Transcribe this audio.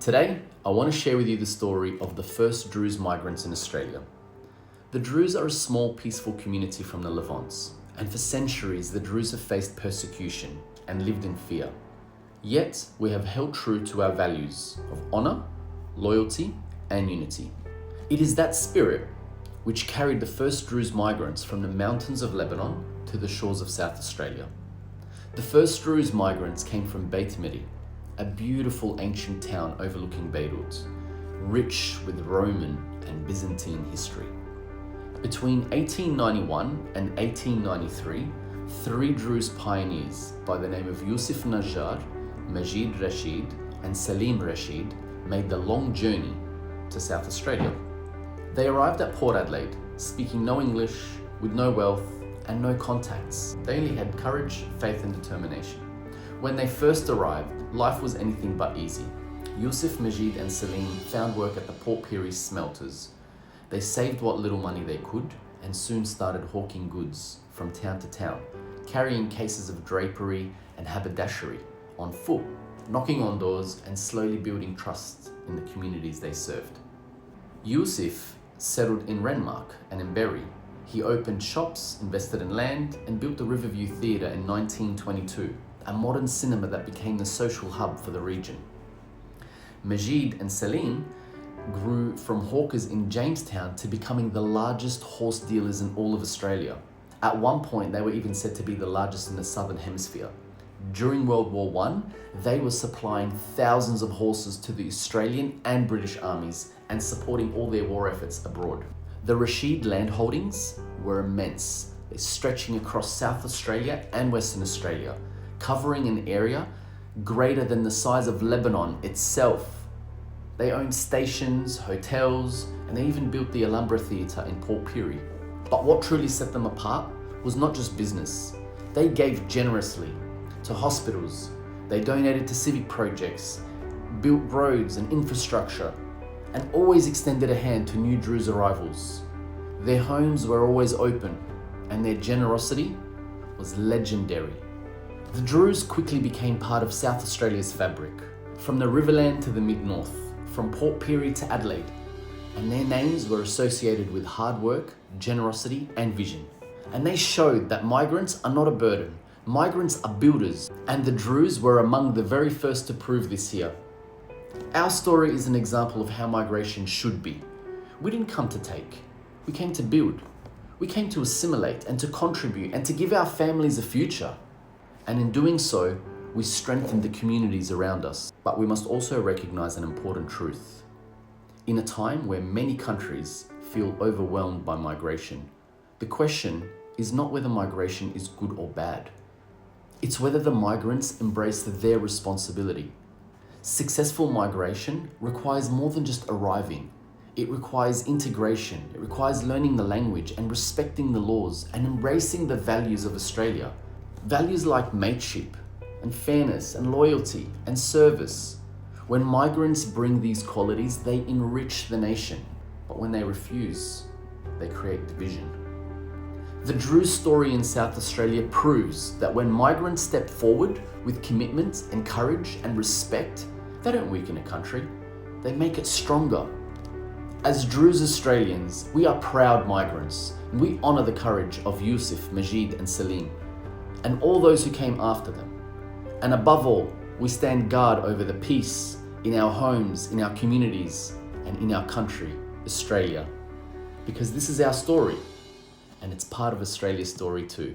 Today, I want to share with you the story of the first Druze migrants in Australia. The Druze are a small, peaceful community from the Levant, and for centuries the Druze have faced persecution and lived in fear. Yet, we have held true to our values of honour, loyalty, and unity. It is that spirit which carried the first Druze migrants from the mountains of Lebanon to the shores of South Australia. The first Druze migrants came from Beit Mery, a beautiful ancient town overlooking Beirut, rich with Roman and Byzantine history. Between 1891 and 1893, three Druze pioneers by the name of Youssef Najar, Majid Rasheed, and Salim Rasheed made the long journey to South Australia. They arrived at Port Adelaide, speaking no English, with no wealth and no contacts. They only had courage, faith, and determination. When they first arrived, life was anything but easy. Youssef, Majid, and Salim found work at the Port Pirie smelters. They saved what little money they could and soon started hawking goods from town to town, carrying cases of drapery and haberdashery on foot, knocking on doors and slowly building trust in the communities they served. Youssef settled in Renmark and in Berry. He opened shops, invested in land, and built the Riverview Theatre in 1922, a modern cinema that became the social hub for the region. Majid and Salim grew from hawkers in Jamestown to becoming the largest horse dealers in all of Australia. At one point, they were even said to be the largest in the Southern Hemisphere. During World War I, they were supplying thousands of horses to the Australian and British armies and supporting all their war efforts abroad. The Rasheed land holdings were immense, stretching across South Australia and Western Australia, covering an area greater than the size of Lebanon itself. They owned stations, hotels, and they even built the Alhambra Theatre in Port Pirie. But what truly set them apart was not just business. They gave generously to hospitals, they donated to civic projects, built roads and infrastructure, and always extended a hand to new Druze arrivals. Their homes were always open, and their generosity was legendary. The Druze quickly became part of South Australia's fabric, from the Riverland to the mid-north, from Port Pirie to Adelaide, and their names were associated with hard work, generosity, and vision. And they showed that migrants are not a burden, migrants are builders, and the Druze were among the very first to prove this here. Our story is an example of how migration should be. We didn't come to take, we came to build. We came to assimilate and to contribute and to give our families a future. And in doing so, we strengthened the communities around us. But we must also recognize an important truth. In a time where many countries feel overwhelmed by migration, the question is not whether migration is good or bad. It's whether the migrants embrace their responsibility. Successful migration requires more than just arriving. It requires integration. It requires learning the language and respecting the laws and embracing the values of Australia. Values like mateship and fairness and loyalty and service. When migrants bring these qualities, they enrich the nation. But when they refuse, they create division. The Druze story in South Australia proves that when migrants step forward with commitment and courage and respect, they don't weaken a country, they make it stronger. As Druze Australians, we are proud migrants, and we honour the courage of Youssef, Majid, and Salim, and all those who came after them. And above all, we stand guard over the peace in our homes, in our communities, and in our country, Australia. Because this is our story, and it's part of Australia's story too.